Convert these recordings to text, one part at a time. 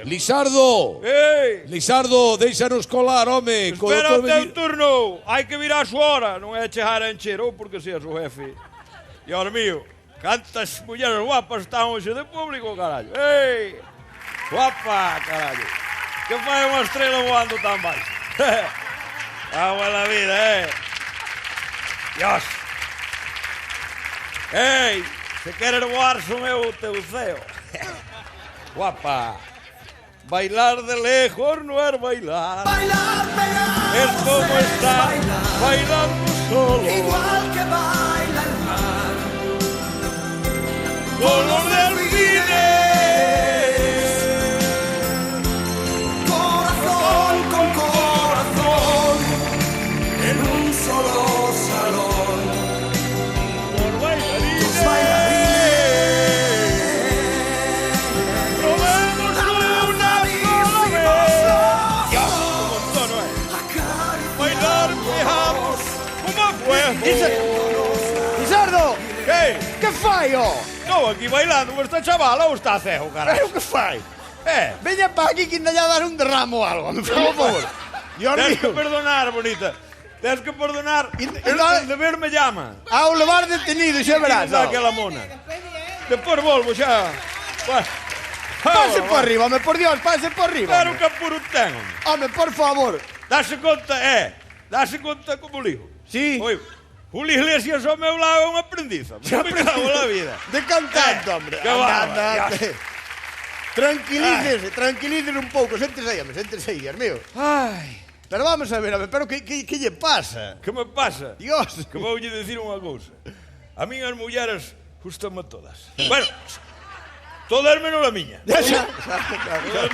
Lisardo! Ei! Lisardo, deixanos colar, home. Espera o teu turno. Hai que virar a súa hora. Non é chegar a encher, ou porque seas o jefe. Dios mío, cantas mulleres guapas están hoxe de público, carallo. Ei! Guapa, carallo. Que fai unha estrela voando tan baixo? Agua en la vida, Dios. Ei, se queres voar son eu o teu ceo. Guapa. Bailar de lejos no es bailar. Bailar pegado Es como es estar bailar. bailando solo. Igual que baila el mar. Con los delfines. Corazón con corazón. En un solo salón. Por bailarines. Los bailarines. Probemos una sola vez. Dios, un montón, ¿no es? Bailar viajamos como a fuego. Lisardo, ¿Qué? que fai, ó? Estou aquí bailando con esta chavala ou está cego, Pero caralho? que fai? Eh, Veña pa aquí que ainda lle dar un derramo ou algo, por favor. Dios tens que mío. perdonar, bonita. Tens que perdonar. Y- El deber me llama. Ao levar detenido, xa verás. Dá ó. aquela mona. Depois volvo xa. Bueno. Pase por arriba, home, por Dios, pase por arriba. Claro home. que apuro ten, home. Home, por favor. Dase conta como ligo. Sí. Oi, Julio Iglesias ao meu lado é un aprendiz. Me cago na vida. De cantante, hombre. que bárbaro, Tranquilícese un pouco, séntese aí, Dios mío. Ai, Pero vamos a ver, pero que lle pasa? que me pasa? Dios. Que voulle dicir unha cousa. A min as mulleres gustan-me todas. Bueno, todas menos a miña. Todas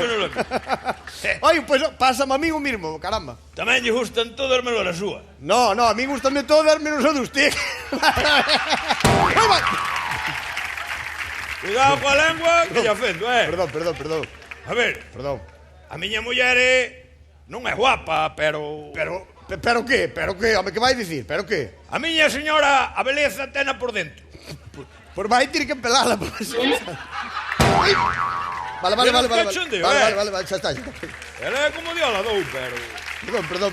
menos a miña. Oye, pues pásame a mí o mismo, caramba. Tamén lle gustan todas menos a súa. No, a mí gustame todas menos a de usted. Ai, vai. Cuidado coa lengua que lle afendo, Perdón. A ver, a miña muller non é guapa, pero Pero que? Home, que vai dicir? Pero que? a miña señora a beleza tena por dentro. Por vai ter que pelala. Vale. Pero cachondeo, Vale, xa está. Ela é como Diola dou, pero...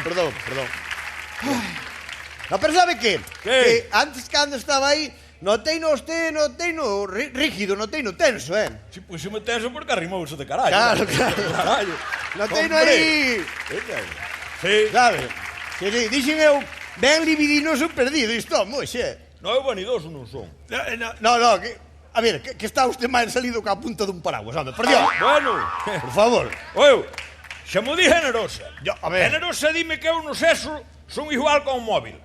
Perdón. No, pero sabe que? Que? Que antes cando estaba aí, noteino rígido, noteino tenso, Si, pois se me tenso porque arrimouse de carallo. Claro. Carallo. Noteino Hombre. aí, Sí. sabe? Sí, dixen eu, ben libidinoso perdido, isto, moxe. Non é vanidoso, non son. No, que... A ver, que está usted máis salido ca punta dun paraguas, home, por Dios. Bueno, Por favor. oeu, xa mo di generosa. A ver. Generosa dime que eu no sexo son igual con un móvil.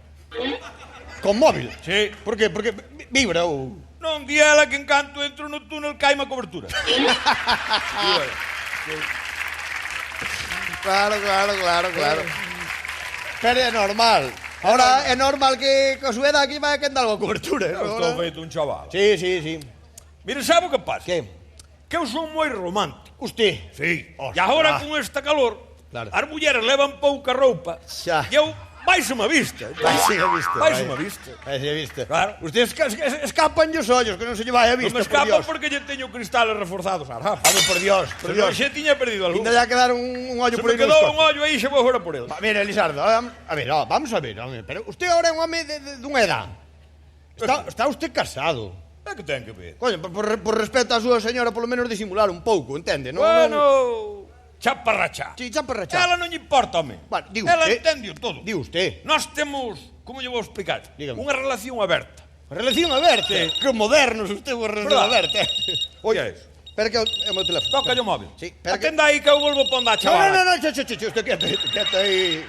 Con móvil? Sí. Por qué? Porque vibra ou... Non di ela que en canto entro no túnel caime a cobertura. Di ela. Claro. Pero é normal. Ahora é normal que co súa edad aquí vai que andar algo cobertura. Eu estou feito un chaval. Sí. Mire, sabe o que pasa? Que? Que eu son moi romántico. Usted? Sí. Ostras. E agora con esta calor, Claro. as mulleres levan pouca roupa. Xa. E eu baixo-me a vista. Baixo-me a vista. Viste. Claro. Usted escapan os ollos, que non se lle vai a Non vista, me por escapa Dios. porque lle teño cristales reforzados ás gafas. Vamos, por Dios. Xa tiña perdido algo. Ainda lle a quedar un ollo Se por me aí no quedou un escote. ollo aí, xa vou fora por ele. Mira, Elisardo, vamos a ver, home, pero usted ahora é un home dunha edad. Está usted casado. É que ten que ver? Coño, por respeto á súa señora, polo menos disimular un pouco, entende? Bueno, chaparrachá. Sí, chaparrachá. Ela non lle importa, home. Bueno, digo Ela usted. entendio todo. Di usted. Nós temos, como lle vou explicar, Dígame. unha relación aberta. Relación aberta. Sí. Que modernos usted unha relación Verdad. aberta. Oye, eso. Espera que é o meu teléfono. Toca o móvil. Sí, espera que... Atenda aí que eu volvo ponda a chavala. No, usted quieto aí.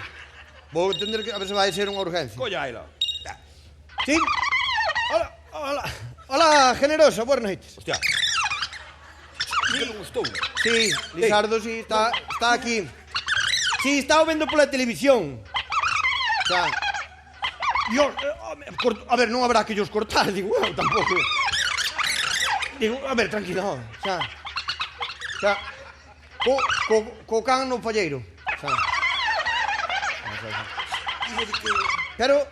Vou entender que a ver se vai ser unha urgencia. Colla aí, lá. Sí. Hola, generosa, boas noites. Hostia. Que non gustou. Sí, Lisardo, sí, está aquí. Sí, estaba vendo pola televisión. Xa. Dios, a ver, non habrá que os cortar, digo, eu tampouco. Digo, a ver, tranquilo, xa. Co can no palleiro. Xa. Pero,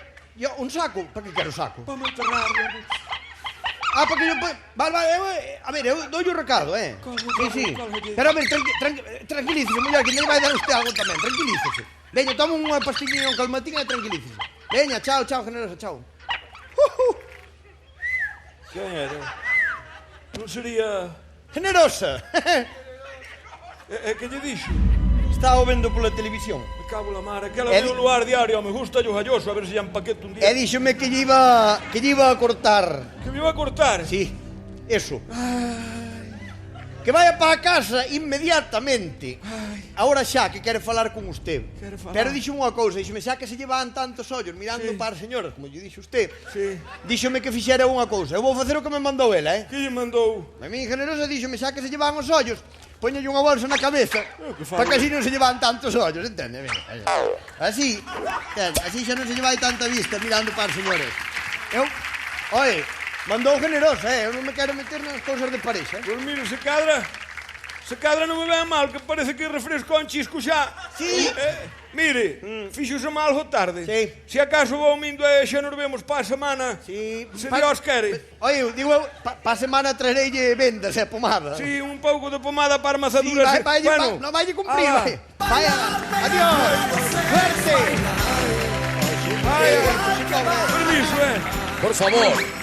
un saco, para que quero saco? Vamos a enterrarlo. Ah, porque yo... Vale, a ver, eu dou o recado, Sí. Pero a ver, tranquilícese, muller, que nem vai dar usted algo tamén, tranquilícese. Veña, toma unha pastillina, un calmatín e tranquilícese. Veña, chao, generosa, chao. Quen era? Non sería... Generosa! que lle dixo? Está o vendo pola televisión. Me cago la mar, aquela veo no ar diario, me gusta yo galloso, a ver se lle empaqueto un día. E díxome que lle iba a cortar. Que me iba a cortar? Sí, eso. Que vaya para casa inmediatamente. Ahora xa, que quere falar con usted. Pero dixo unha cousa, díxome xa que se llevan tantos ollos mirando para as señoras, como lle dixo usted. Sí. Díxome que fixera unha cousa. Eu vou facer o que me mandou ela, Que lle mandou? A mí, generosa, díxome xa que se llevan os ollos, poñolle unha bolsa na cabeza, para que así non se llevan tantos ollos, entende? Así xa non se llevai tanta vista mirando para as señoras. Mandou generosa, eu non me quero meter nas cousas de parexa. Pois mire, se cadra non me ven mal, que parece que refresco un chisco xa. Sí. Mire, fixose mal o tarde. Sí. Se acaso vou mindo e xa nos vemos pa semana. Sí. Se Dios quere. Digo, pa semana traereille vendas e pomada. Sí, un pouco de pomada para Sí, mazaduras. non vai cumprir, vai. Vaya, adiós. Suerte. Vaya. Permiso, Por favor.